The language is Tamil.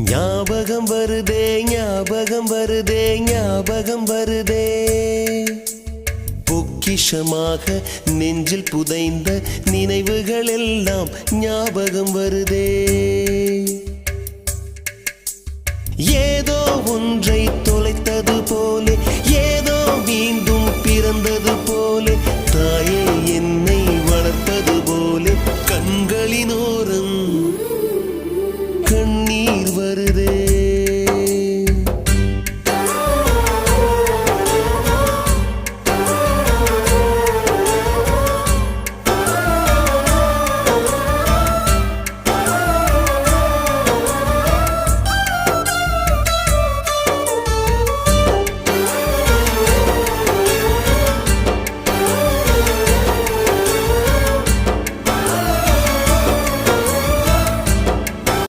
ஞாபகம் வருதே ஞாபகம் வருதே ஞாபகம் வருதே பொக்கிஷமாக நெஞ்சில் புதைந்த நினைவுகள் எல்லாம் ஞாபகம் வருதே ஏதோ ஒன்றை தொலைத்தது போலே ஏதோ மீண்டும் பிறந்தது போலே தாயே என்னை வளர்ப்பது போலே கண்களினோரம் கண்ணீர் வருதே